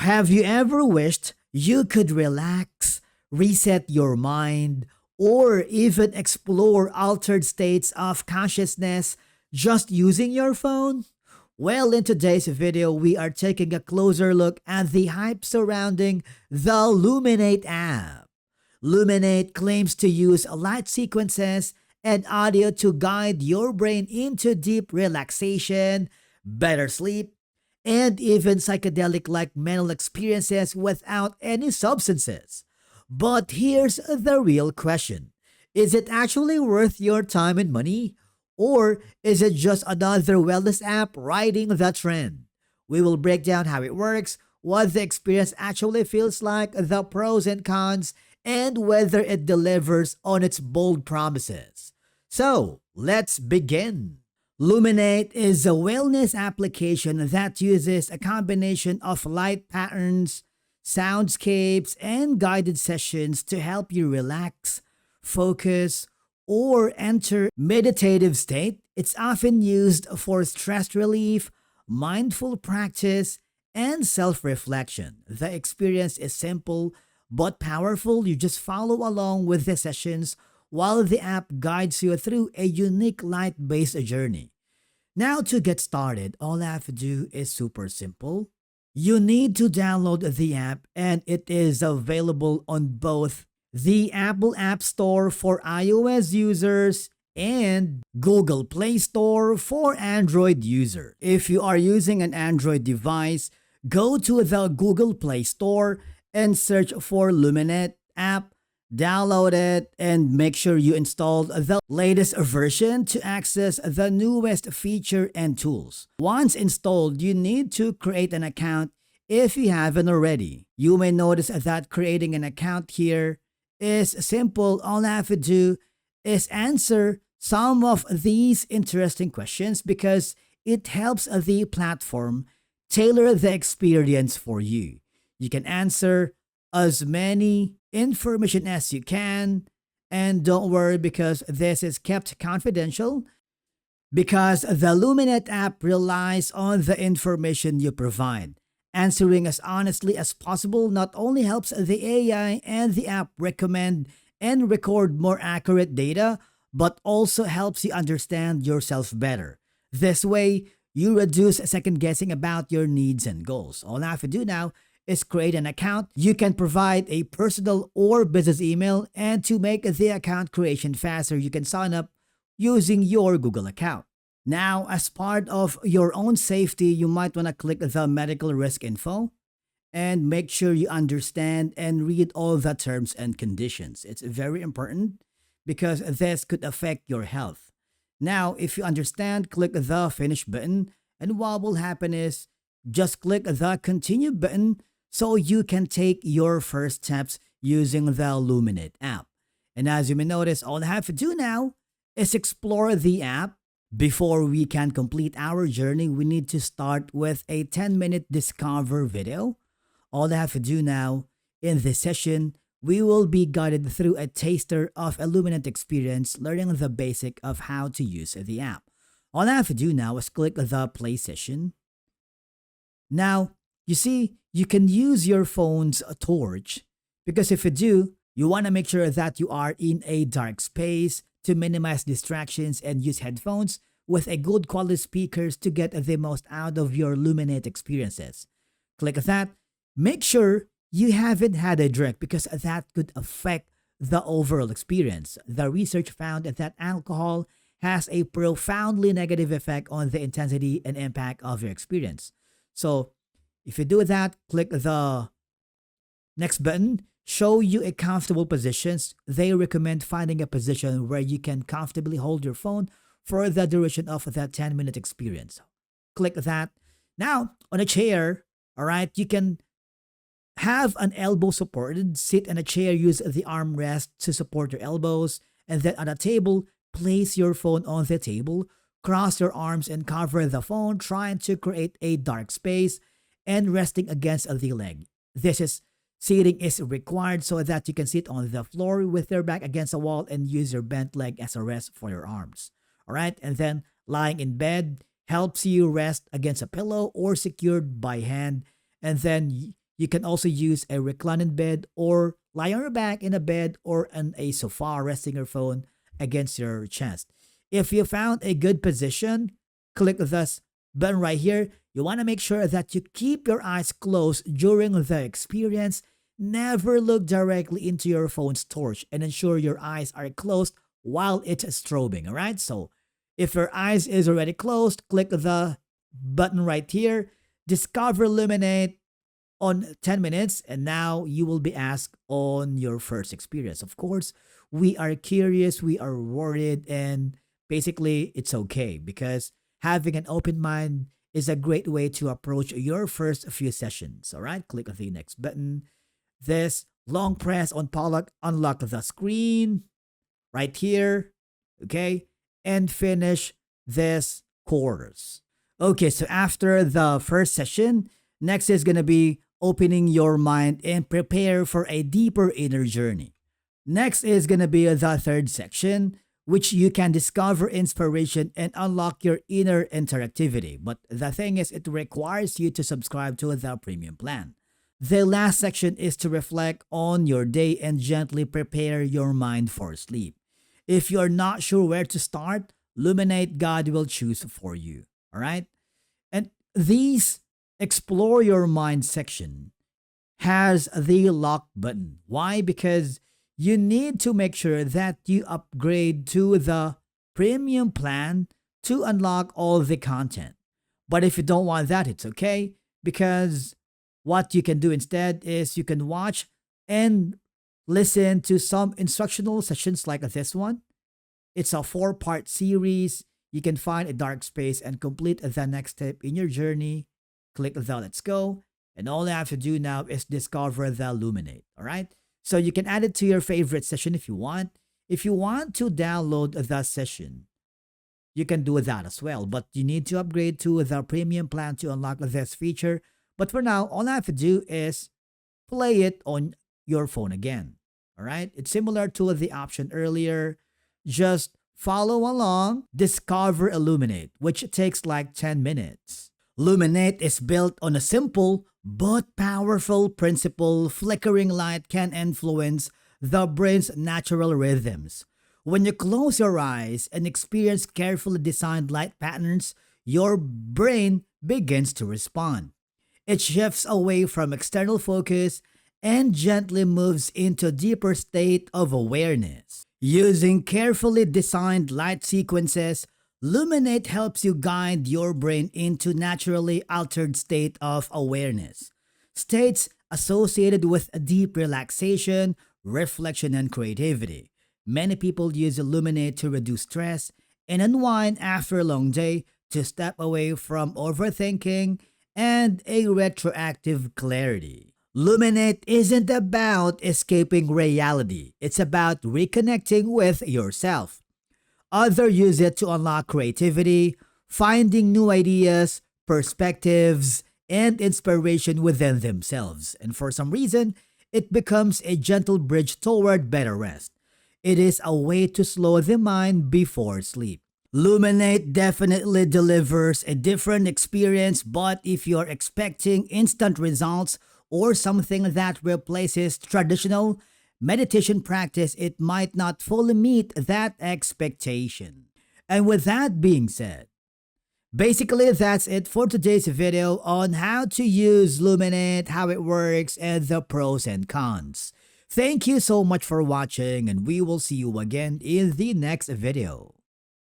Have you ever wished you could relax, reset your mind, or even explore altered states of consciousness just using your phone? Well, in today's video, we are taking a closer look at the hype surrounding the Lumenate app. Lumenate claims to use light sequences and audio to guide your brain into deep relaxation, better sleep, and even psychedelic-like mental experiences without any substances. But here's the real question. Is it actually worth your time and money? Or is it just another wellness app riding the trend? We will break down how it works, what the experience actually feels like, the pros and cons, and whether it delivers on its bold promises. So, let's begin. Lumenate is a wellness application that uses a combination of light patterns, soundscapes, and guided sessions to help you relax, focus, or enter meditative state. It's often used for stress relief, mindful practice, and self-reflection. The experience is simple but powerful. You just follow along with the sessions while the app guides you through a unique light-based journey. Now to get started, all I have to do is super simple. You need to download the app, and it is available on both the Apple App Store for iOS users and Google Play Store for Android users. If you are using an Android device, go to the Google Play Store and search for Lumenate app, download it, and make sure you install the latest version to access the newest feature and tools. Once installed, you need to create an account if you haven't already. You may notice that creating an account here is simple. All I have to do is answer some of these interesting questions because it helps the platform tailor the experience for you. You can answer as many information as you can, and don't worry because this is kept confidential because the Lumenate app relies on the information you provide. Answering as honestly as possible not only helps the AI and the app recommend and record more accurate data, but also helps you understand yourself better. This way, you reduce second guessing about your needs and goals. All I have to do now is create an account. You can provide a personal or business email, and to make the account creation faster, you can sign up using your Google account. Now, as part of your own safety, you might want to click the medical risk info and make sure you understand and read all the terms and conditions. It's very important because this could affect your health. Now, if you understand, click the finish button, and what will happen is just click the continue button so you can take your first steps using the Lumenate app. And as you may notice, all I have to do now is explore the app. Before we can complete our journey, we need to start with a 10-minute discover video. All I have to do now in this session, we will be guided through a taster of a Lumenate experience, learning the basic of how to use the app. All I have to do now is click the play session. Now, you see, you can use your phone's torch because if you do, you want to make sure that you are in a dark space to minimize distractions and use headphones with a good quality speakers to get the most out of your Lumenate experiences. Click that. Make sure you haven't had a drink because that could affect the overall experience. The research found that alcohol has a profoundly negative effect on the intensity and impact of your experience. So if you do that, click the next button. Show you a comfortable position. They recommend finding a position where you can comfortably hold your phone for the duration of that 10-minute experience. Click that. Now, on a chair, all right, you can have an elbow supported. Sit in a chair, use the armrest to support your elbows. And then on a table, place your phone on the table. Cross your arms and cover the phone, trying to create a dark space and resting against the leg. Seating is required so that you can sit on the floor with your back against a wall and use your bent leg as a rest for your arms. All right, and then lying in bed helps you rest against a pillow or secured by hand. And then You can also use a reclining bed or lie on your back in a bed or on a sofa, resting your phone against your chest. If you found a good position, click this button right here. You want to make sure that you keep your eyes closed during the experience. Never look directly into your phone's torch and ensure your eyes are closed while it's strobing, all right? So if your eyes is already closed, click the button right here. Discover Lumenate on 10 minutes, and now you will be asked on your first experience. Of course, we are curious, we are worried, and basically it's okay because having an open mind is a great way to approach your first few sessions. All right, click the next button. This long press on Pollock, unlock the screen right here, okay, and finish this course. Okay, so after the first session, next is going to be opening your mind and prepare for a deeper inner journey. Next is going to be the third section, which you can discover inspiration and unlock your inner interactivity. But the thing is, it requires you to subscribe to the premium plan. The last section is to reflect on your day and gently prepare your mind for sleep. If you're not sure where to start, Lumenate God will choose for you. All right? And these Explore Your Mind section has the lock button. Why? Because you need to make sure that you upgrade to the premium plan to unlock all the content. But if you don't want that, it's okay, because what you can do instead is you can watch and listen to some instructional sessions like this one. It's a 4-part series. You can find a dark space and complete the next step in your journey. Click the let's go. And all you have to do now is discover the Lumenate. All right. So you can add it to your favorite session if you want. If you want to download the session, you can do that as well. But you need to upgrade to the premium plan to unlock this feature. But for now, all I have to do is play it on your phone again. All right. It's similar to the option earlier. Just follow along. Discover Lumenate, which takes like 10 minutes. Lumenate is built on a simple but powerful principle. Flickering light can influence the brain's natural rhythms. When you close your eyes and experience carefully designed light patterns, your brain begins to respond. It shifts away from external focus and gently moves into a deeper state of awareness. Using carefully designed light sequences, Lumenate helps you guide your brain into naturally altered state of awareness, states associated with deep relaxation, reflection, and creativity. Many people use Lumenate to reduce stress and unwind after a long day, to step away from overthinking and a retroactive clarity. Lumenate isn't about escaping reality. It's about reconnecting with yourself. Others use it to unlock creativity, finding new ideas, perspectives, and inspiration within themselves. And for some reason, it becomes a gentle bridge toward better rest. It is a way to slow the mind before sleep. Lumenate definitely delivers a different experience, but if you're expecting instant results or something that replaces traditional meditation practice, it might not fully meet that expectation. And with that being said, basically that's it for today's video on how to use Lumenate, how it works, and the pros and cons. Thank you so much for watching, and we will see you again in the next video.